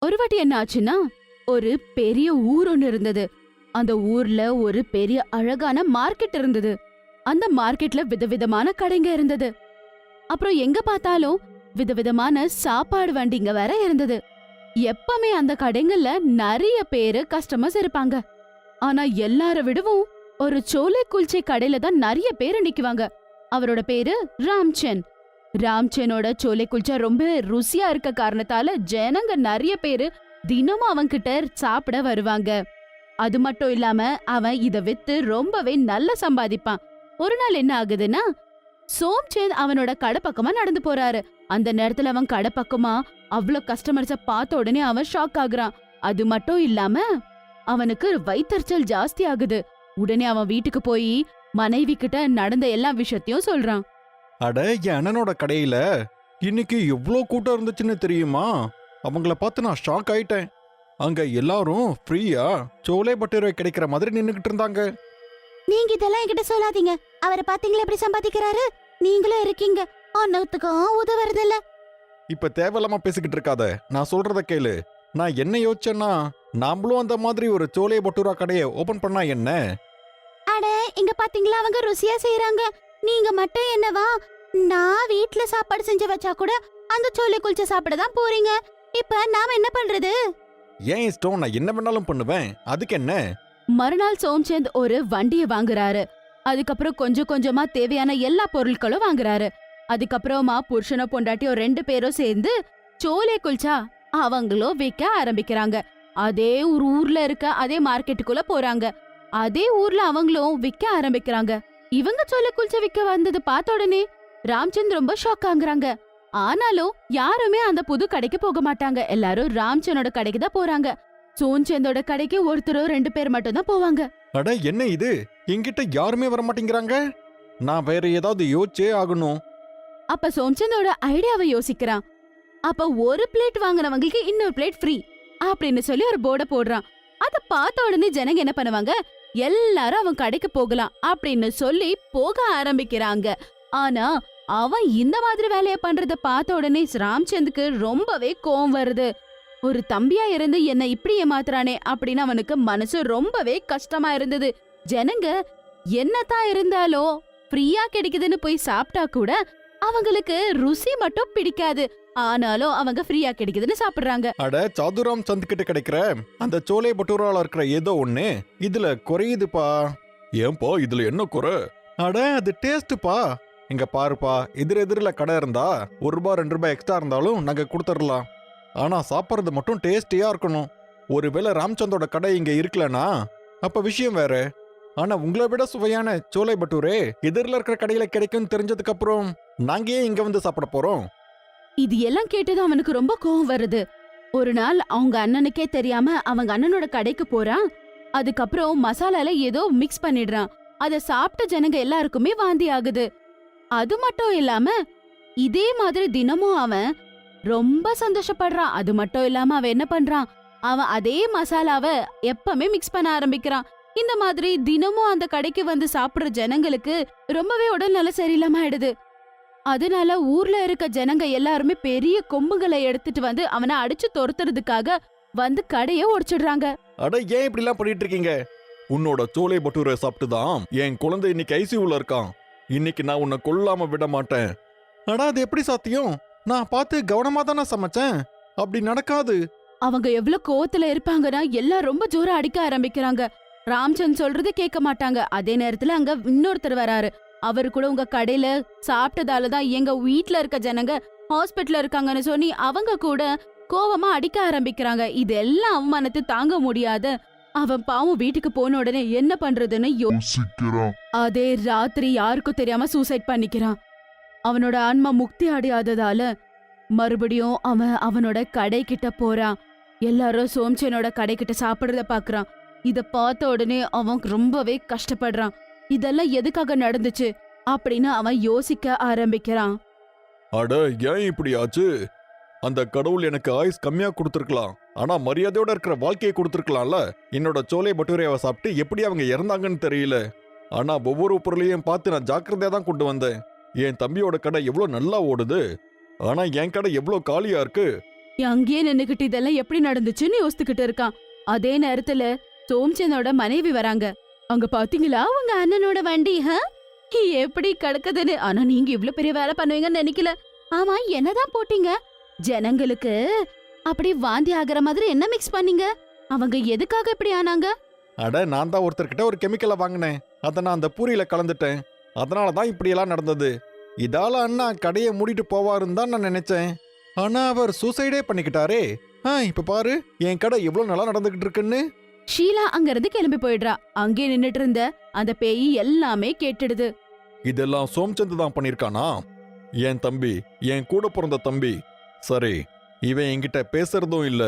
ஒரு வாட்டி என்ன ஆச்சுன்னா, ஒரு பெரிய ஊர் ஒண்ணு இருந்தது. அந்த ஊர்ல ஒரு பெரிய அழகான மார்க்கெட் இருந்தது. அந்த மார்க்கெட்ல விதவிதமான கடைங்க இருந்தது. அப்புறம் எங்க பார்த்தாலும் விதவிதமான சாப்பாடு வண்டிங்க வேற இருந்தது. எப்பவுமே அந்த கடைங்கள்ல நிறைய பேரு கஸ்டமர்ஸ் இருப்பாங்க. ஆனா எல்லார விடவும் ஒரு சோலே குல்ச்சே கடையில தான் நிறைய பேரு நிக்குவாங்க. அவரோட பேரு ராம்சந்த். ராம்சனோட சோலே குல்ச்சா ரொம்ப ருசியா இருக்க காரணத்தால ஜனங்க நிறைய பேரு தினமும் அவன்கிட்ட சாப்பிட வருவாங்க. அது மட்டும் இல்லாம அவன் இத வித்து ரொம்பவே நல்லா சம்பாதிப்பான். ஒரு நாள் என்ன ஆகுதுன்னா, சோம்சந்த் அவனோட கடை பக்கமா நடந்து போறாரு. அந்த நேரத்துல அவன் கடை பக்கமா அவ்ளோ கஸ்டமர்ஸ பார்த்த உடனே அவன் ஷாக் ஆகுறான். அது மட்டும் இல்லாம அவனுக்கு வயித்தெரிச்சல் ஜாஸ்தி ஆகுது. உடனே அவன் வீட்டுக்கு போய் மனைவி கிட்ட நடந்த எல்லா விஷயத்தையும் சொல்றான். அட, என் அண்ணனோட கடையில இன்னைக்கு எவ்வளோ கூட்டம் இருந்துச்சுன்னு தெரியுமா? அவங்கள பார்த்து நான் ஷாக் ஆயிட்டேன். அங்க எல்லாரும் ஃப்ரீயா சோலே பட்டூரே கிடைக்கிற மாதிரி நின்னுகிட்டு இருந்தாங்க. நீங்க இதெல்லாம் என்கிட்ட சொல்லாதீங்க. அவரை பாத்தீங்களா எப்படி சம்பாதிக்கிறாரு? நீங்களும் இருக்கீங்க, அண்ணத்துக்கும் உதவுறதில்ல. இப்ப தேவையில்லாம பேசிக்கிட்டு இருக்காத, நான் சொல்றத கேளு. நான் என்ன யோசிச்சேன்னா, நாமளும் அந்த மாதிரி ஒரு சோலே பட்டூரா கடையை ஓபன் பண்ணா என்ன? அட, இங்க பாத்தீங்களா அவங்க ருசியா செய்யறாங்க. நீங்க மட்டும் என்னவா, நான் வீட்ல சாப்பாடு செஞ்சு வச்சா கூட அந்த சோலே குல்ச்சா சாப்பிட தான் போறீங்க. இப்ப நாம என்ன பண்றது? ஏன் இஷ்டம், நான் என்ன வேணாலும் பண்ணுவேன், அதுக்கு என்ன? மறுநாள் சோம்சந்த் ஒரு வண்டிய வாங்குறாரு. அதுக்கப்புறம் கொஞ்சம் கொஞ்சமா தேவையான எல்லா பொருட்களும் வாங்குறாரு. அதுக்கப்புறமா புருஷனோ பொண்டாட்டியோ 2 பேரும் சேர்ந்து சோலே குல்ச்சா அவங்களும் விற்க ஆரம்பிக்கிறாங்க. அதே ஒரு ஊர்ல இருக்க அதே மார்க்கெட்டுக்குள்ள போறாங்க. அதே ஊர்ல அவங்களும் விற்க ஆரம்பிக்கிறாங்க. இவங்க சோலே குல்ச்சா விற்க வந்தது பார்த்த உடனே ராம்சந்த் ரொம்ப ஷாக் ஆகுறாங்க. ஆனாலும் யாருமே அந்த புது கடைக்கு போக மாட்டாங்க. எல்லாரும் ராம்சந்தோட கடைக்கு தான் போறாங்க. சோம்சந்தோட கடைக்கு ஒருத்தரோ 2 பேர் மட்டும் தான் போவாங்க. அட, என்ன இது, என்கிட்ட யாருமே வர மாட்டேங்கிறாங்க. நான் வேற ஏதாவது யோசிச்சே ஆகணும். அப்ப சோம்சந்தோட ஐடியாவை யோசிக்கிறான். அப்ப ஒரு பிளேட் வாங்குறவங்களுக்கு இன்னொரு பிளேட் ஃப்ரீ அப்படின்னு சொல்லி ஒரு போர்டை போடுறான். அத பார்த்த உடனே ஜனங்க என்ன பண்ணுவாங்க, எல்லாரும் அவன் கடைக்கு போகலாம் அப்படின்னு சொல்லி போக ஆரம்பிக்கிறாங்க. ஆனா அவன் இந்த மாதிரி வேலைய பண்றத பார்த்த உடனே ராம்சந்துக்கு ரொம்பவே கோவம் வருது. ஒரு தம்பியா இருந்து என்ன இப்படி ஏமாத்துறானே அப்படின்னு அவனுக்கு மனசு ரொம்பவே கஷ்டமா இருந்தது. ஜனங்க என்னதான் இருந்தாலும் ஃப்ரீயா கிடைக்குதுன்னு போய் சாப்பிட்டா கூட அவங்களுக்கு ருசி மட்டும் பிடிக்காது. ஆனாலும் அவங்க ஃப்ரீயா கிடைக்குதுன்னு சாப்பிடுறாங்க. அட, சாதுராம் சந்த் கிட்ட கிடைக்கிற அந்த சோலே பட்டூரால இருக்கிற ஏதோ ஒண்ணு இதுல குறையுதுப்பா. ஏன்பா, இதுல என்ன குறை? அட, அது டேஸ்ட்பா. இங்க பாருப்பா, எதிரில கடை இருந்தா ₹1 ₹2 எக்ஸ்ட்ரா இருந்தாலும் நாங்க கொடுத்துடலாம். ஆனா சாப்பிட்றது மட்டும் டேஸ்டியா இருக்கணும். ஒருவேளை ராம்சந்தோட கடை இங்க இருக்கலனா அப்ப விஷயம் வேற. ஆனா உங்களை விட சுவையான சோலே பட்டூரே எதிரில இருக்கிற கடையில கிடைக்கும் தெரிஞ்சதுக்கு அப்புறம் நாங்க ஏன் இங்க வந்து சாப்பிட போறோம்? இது எல்லாம் கேட்டதும் அவனுக்கு ரொம்ப கோவம் வருது. ஒரு நாள் அவங்க அண்ணனுக்கே தெரியாம அவங்க அண்ணனோட கடைக்கு போறான். அதுக்கப்புறம் மசாலால ஏதோ மிக்ஸ் பண்ணிடுறான். அத சாப்பிட்ட ஜனங்க எல்லாருக்குமே வாந்தி ஆகுது. அது மட்டும் இல்லாம இதே மாதிரி தினமும் அவன் ரொம்ப சந்தோஷப்படுறான். அது மட்டும் இல்லாம அவன் என்ன பண்றான், அவன் அதே மசாலாவை எப்பவுமே மிக்ஸ் பண்ண ஆரம்பிக்கிறான். இந்த மாதிரி தினமும் அந்த கடைக்கு வந்து சாப்பிடுற ஜனங்களுக்கு ரொம்பவே உடல்நல சரியில்லாம ஆயிடுது. அதனால ஊர்ல இருக்க ஜனங்க எல்லாருமே பெரிய கொம்புகளை எடுத்துட்டு வந்து அவனை அடிச்சு துரத்துறதுக்காக வந்து கடைய உடைச்சிடுறாங்க. அட, ஏன் இப்படி எல்லாம் பண்ணிட்டு இருக்கீங்க? உன்னோட சோலே பட்டூரை சாப்பிட்டுதான் என் குழந்தை இன்னைக்கு ஐசியூல இருக்கான். இன்னைக்கு நான் உன்னை கொல்லாம விட மாட்டேன். அடா, அது எப்படி சாத்தியம்? நான் பார்த்து கவனமா தானே சமைச்சேன். அப்படி நடக்காது. அவங்க எவ்வளவு கோவத்துல இருப்பாங்கன்னா எல்லாம் ரொம்ப ஜோரா அடிக்க ஆரம்பிக்கிறாங்க. ராம்சந்த் சொல்றது கேட்க மாட்டாங்க. அதே நேரத்துல அங்க இன்னொருத்தர் வராரு. அவரு கூட உங்க கடையில சாப்பிட்டதாலதான் எங்க வீட்ல இருக்க ஜனங்க ஹாஸ்பிட்டல்ல இருக்காங்கன்னு சொல்லி அவங்க கூட கோவமா அடிக்க ஆரம்பிக்கிறாங்க. இதெல்லாம் அவமானத்தை தாங்க முடியாத அவன் பாவம் வீட்டுக்கு போன உடனே என்ன பண்றதுன்னு யோசிக்கிறான். அதே ராத்திரி யாருக்கும் தெரியாம சூசைட் பண்ணிக்கிறான். அவனோட ஆன்மா முக்தி அடையாததால மறுபடியும் அவன் அவனோட கடை கிட்ட போறான். எல்லாரும் சோம்சனோட கடை கிட்ட சாப்பிடுறத பாக்குறான். இத பார்த்த உடனே அவன் ரொம்பவே கஷ்டப்படுறான். இதெல்லாம் எதுக்காக நடந்துச்சு அப்படின்னு அவன் யோசிக்க ஆரம்பிக்கிறான். அட, ஏன் இப்படி ஆச்சு? அந்த கடவுள் எனக்கு ஆயுஸ் கம்மியா கொடுத்துருக்கலாம். ஆனா மரியாதையோட இருக்கிற வாழ்க்கையை கொடுத்துருக்கலாம்ல. என்னோட சோலே பட்டூரேவை சாப்பிட்டு எப்படி அவங்க இறந்தாங்கன்னு தெரியல. ஆனா ஒவ்வொரு பொருளையும் பார்த்து நான் ஜாக்கிரதையா தான் கொண்டு வந்தேன். என் தம்பியோட கடை எவ்வளவு நல்லா ஓடுது. ஆனா என் கடை எவ்வளவு காலியா இருக்கு. அங்கேயே நின்னுகிட்டு இதெல்லாம் எப்படி நடந்துச்சுன்னு யோசிச்சுக்கிட்டு இருக்கான். அதே நேரத்துல சோம்சந்தோட மனைவி வராங்க. அங்க பாத்தீங்களா உங்க அண்ணனோட வண்டி எப்படி கிடக்குதுன்னு. ஆனா நீங்க இவ்ளோ பெரிய வேலை பண்ணுவீங்கன்னு நினைக்கல. ஆமா, என்னதான் போட்டீங்க? ஜனங்களுக்கு அப்படி வாந்தி ஆகுற மாதிரி என்ன மிக்ஸ் பண்ணீங்க? அவங்க எதுக்காக இப்படி ஆனாங்க? அட நான் தான் ஒருத்தர்கிட்ட ஒரு கெமிக்கலை வாங்கினேன். அதை நான் அந்த பூரியில கலந்துட்டேன். அதனால தான் இப்படியெல்லாம் நடந்தது. இதால அண்ணா கடையை மூடிட்டு போவாருன்னு தான் நான் நினைச்சேன். ஆனா அவர் சூசைடே பண்ணிக்கிட்டாரே. இப்ப பாரு என் கடை எவ்வளவு நல்லா நடந்துகிட்டு இருக்குன்னு. ஷீலா அங்க இருந்து கிளம்பி போயிடுறா. அங்கே நின்னுட்டு இருந்த அந்த பேய் எல்லாமே கேட்டுடுது. இதெல்லாம் சோம்சந்த் தான் பண்ணிருக்கானா? என் தம்பி, என் கூட பிறந்த தம்பி. சரி, இவன் என்கிட்ட பேசுறதும் இல்ல.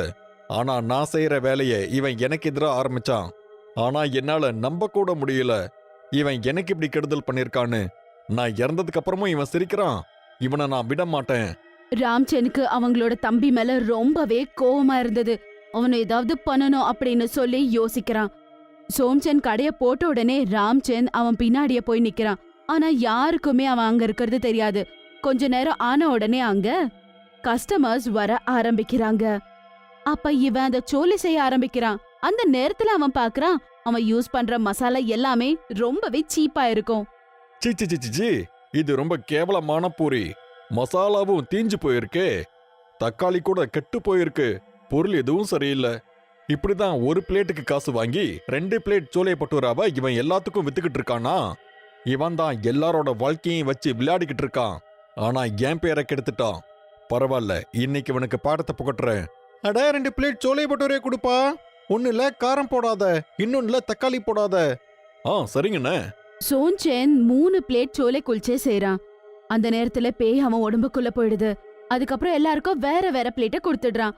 ஆனா நான் செய்யற வேலையை இவன் எனக்கு எதிராக ஆரம்பிச்சான். ஆனா என்னால நம்ப கூட முடியல இவன் எனக்கு இப்படி கெடுதல் பண்ணிருக்கான்னு. நான் இறந்ததுக்கு அப்புறமும் இவன் சிரிக்கிறான். இவனை நான் விட மாட்டேன். ராம்சனுக்கு அவங்களோட தம்பி மேல ரொம்பவே கோவமா இருந்தது. அவனை ஏதாவது பண்ணணும் அப்படின்னு சொல்லி யோசிக்கிறான். சோம்சந்த் கடைய போட்ட உடனே ராம்சந்த் அவன் பின்னாடியே போய் நிக்கிறான். ஆனா யாருக்குமே அவன் அங்க இருக்கிறது தெரியாது. கொஞ்ச நேரம் ஆன உடனே அங்க கஸ்டமர்ஸ் வர ஆரம்பிக்கிறாங்க. அப்ப இவன் அந்த சோலி செய்ய ஆரம்பிக்கிறான். அந்த நேரத்துல அவன் பாக்குறான், அவன் யூஸ் பண்ற மசாலா எல்லாமே ரொம்பவே சீப்பா இருக்கும். C C C C, C இது ரொம்ப கேவலமான பூரி. மசாலாவும் தீஞ்சு போயிருக்கு. தக்காளி கூட கெட்டு போயிருக்கு. பொருள் எதுவும் சரியில்லை. இப்படிதான் ஒரு பிளேட்டுக்கு காசு வாங்கி 2 பிளேட் சோலை பட்டூராவை இவன் எல்லாத்துக்கும் வித்துக்கிட்டு இருக்கானா? இவன் தான் எல்லாரோட வாழ்க்கையும் வச்சு விளையாடிக்கிட்டு இருக்கான். ஆனா என் பேரை கெடுத்துட்டான். பரவாயில்ல, இன்னைக்கு இவனுக்கு பாடத்தை புகட்டுறேன். அட 2 பிளேட் சோலை பட்டூரே கொடுப்பா. ஒண்ணுல காரம் போடாத, இன்னொன்னுல தக்காளி போடாத. சரிங்கண்ணே. சோம்சந்த் 3 பிளேட் சோலை குல்ச்சே செய்றான். அந்த நேரத்துல பேய் அவன் உடம்புக்குள்ள போயிடுது. அதுக்கப்புறம் எல்லாருக்கும் வேற வேற பிளேட்டை கொடுத்துடுறான்.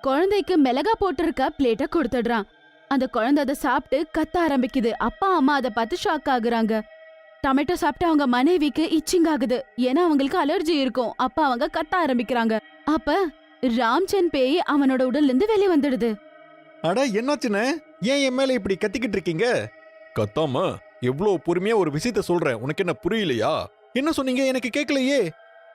குழந்தைக்கு மிளகா போட்டிருக்க பிளேட்டை கொடுத்துடுறான். அந்த குழந்தை அதை சாப்பிட்டு கத்த ஆரம்பிக்குது. அப்பா அம்மா அதை பார்த்து ஷாக் ஆகுறாங்க. டொமேட்டோ சாப்பிட்டு அவங்க மனைவிக்கு இச்சிங் ஆகுது. ஏன்னா அவங்களுக்கு அலர்ஜி இருக்கும். அப்ப அவங்க கத்த ஆரம்பிக்கிறாங்க. அப்ப ராம்சந்த் பேய் அவனோட உடல்ல இருந்து வெளியே வந்துடுது. அட என்னாச்சுன்னு ஏன் என் மேல இப்படி கத்திக்கிட்டு இருக்கீங்க? கத்தாம எவ்வளவு பொறுமையா ஒரு விஷயத்த சொல்றேன். உனக்கு என்ன புரியலையா? என்ன சொன்னீங்க? எனக்கு கேட்கலையே.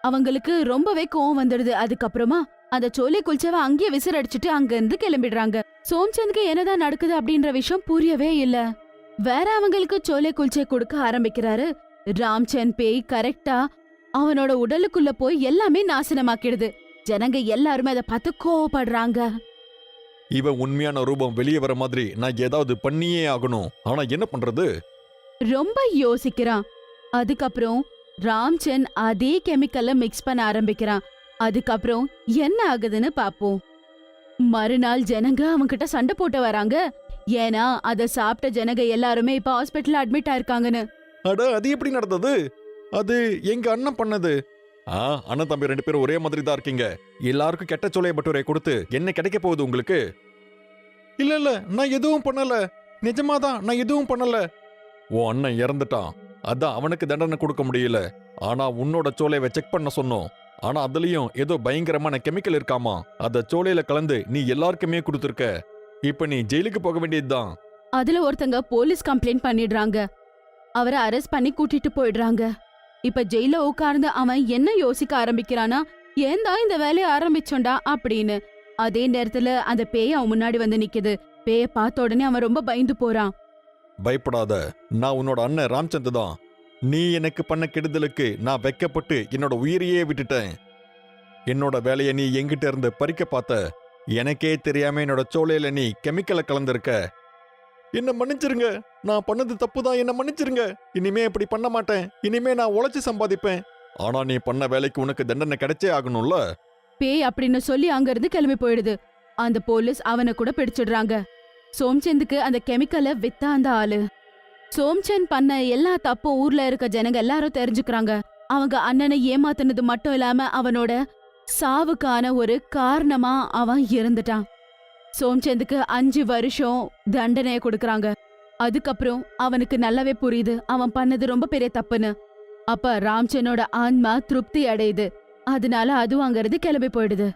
அவங்களுக்கு ரொம்பவே கோவம் வந்துடுது. அதுக்கப்புறமா அந்த சோலை குல்ச்சவை அங்கேயே விசிறடிச்சிட்டு அங்க இருந்து கிளம்பிடுறாங்க. சோம்சந்துக்கு என்னதான் நடக்குது அப்படின்ற விஷயம் புரியவே இல்ல. வேற அவங்களுக்கு சோலை குல்ச்சை கொடுக்க ஆரம்பிக்கிறாரு. ராம்சந்த் பேய் கரெக்டா அவனோட உடலுக்குள்ள போய் எல்லாமே நாசனமாக்கிடுது. ஜனங்க எல்லாருமே அதை பார்த்து கோவப்படுறாங்க. இவன் உண்மையான ரூபம் வெளியே வர மாதிரி நான் ஏதாவது பண்ணியே ஆகணும். ஆனா என்ன பண்றது? ரொம்ப யோசிக்கிறான். அதுக்கப்புறம் ராம்சந்த் அதே கெமிக்கலை மிக்ஸ் பண்ண ஆரம்பிக்கிறான். அதுக்கப்புறம் என்ன ஆகுதுன்னு பாப்போம். மறுநாள் ஜனங்க அவன்கிட்ட சண்டை போட்டு வராங்க. ஏன்னா அத சாப்பிட்ட ஜனங்க எல்லாருமே இப்ப ஹாஸ்பிட்டல்ல அட்மிட் ஆயிருக்காங்கன்னு. அட அது எப்படி நடந்தது? அது எங்க அண்ணன் பண்ணது. அண்ணன் தம்பி 2 பேரும் ஒரே மாதிரி தான் இருக்கீங்க. எல்லாருக்கும் கெட்ட சோலை பட்டூரை கொடுத்து என்ன கிடைக்க போகுது உங்களுக்கு? இல்ல நான் எதுவும் பண்ணல. நிஜமாதான் நான் எதுவும் பண்ணல. உன் அண்ணன் இறந்துட்டான். அதான் அவனுக்கு தண்டனை கொடுக்க முடியல. ஆனா உன்னோட சோலையை செக் பண்ண சொன்னோம். ஆனா அதுலயும் ஏதோ பயங்கரமான கெமிக்கல் இருக்காமா. அத சோலையில கலந்து நீ எல்லாருக்குமே கொடுத்துருக்க. இப்ப நீ ஜெயிலுக்கு போக வேண்டியதுதான். அதுல ஒருத்தங்க போலீஸ் கம்ப்ளைண்ட் பண்ணிடுறாங்க. அவரை அரெஸ்ட் பண்ணி கூட்டிட்டு போயிடுறாங்க. இப்ப ஜெயில உட்கார்ந்து அவன் என்ன யோசிக்க ஆரம்பிக்கிறானா, ஏன் தான் இந்த வேலையை ஆரம்பிச்சோண்டா அப்படின்னு. அதே நேரத்துல அந்த பேய் அவன் முன்னாடி வந்து நிக்குது. பேய பார்த்த உடனே அவன் ரொம்ப பயந்து போறான். பயப்படாத, நான் உன்னோட அண்ணன் ராம்சந்த் தான். நீ எனக்கு பண்ண கெடுதலுக்கு நான் வெக்கப்பட்டு என்னோட உயிரையே விட்டுட்டேன். என்னோட வேலையை நீ எங்கிட்ட இருந்து பறிக்க பார்த்த. எனக்கே தெரியாம என்னோட சோலையில நீ கெமிக்கலை கலந்திருக்க. என்ன மன்னிச்சிருங்க. நான் பண்ணது தப்புதான். என்ன மன்னிச்சிருங்க. இனிமே இப்படி பண்ண மாட்டேன். இனிமே நான் உழைச்சு சம்பாதிப்பேன். ஆனா நீ பண்ண வேலைக்கு உனக்கு தண்டனை கிடைச்சே ஆகணும்ல. பேய் அப்படின்னு சொல்லி அங்க இருந்து கிளம்பி போயிடுது. அந்த போலீஸ் அவனை கூட பிடிச்சிடுறாங்க. சோம்சந்துக்கு அந்த கெமிக்கலை வித்த அந்த ஆளு. சோம்சந்த் பண்ண எல்லா தப்பும் ஊர்ல இருக்க ஜனங்க எல்லாரும் தெரிஞ்சுக்கிறாங்க. அவங்க அண்ணனை ஏமாத்தினது மட்டும் இல்லாம அவனோட சாவுக்கான ஒரு காரணமா அவன் இருந்துட்டான். சோம்சந்துக்கு 5 வருஷம் தண்டனையை கொடுக்கறாங்க. அதுக்கப்புறம் அவனுக்கு நல்லாவே புரியுது அவன் பண்ணது ரொம்ப பெரிய தப்புன்னு. அப்ப ராம்சந்தோட ஆன்மா திருப்தி அடையுது. அதனால அதுவும் அங்கிருந்து கிளம்பி போயிடுது.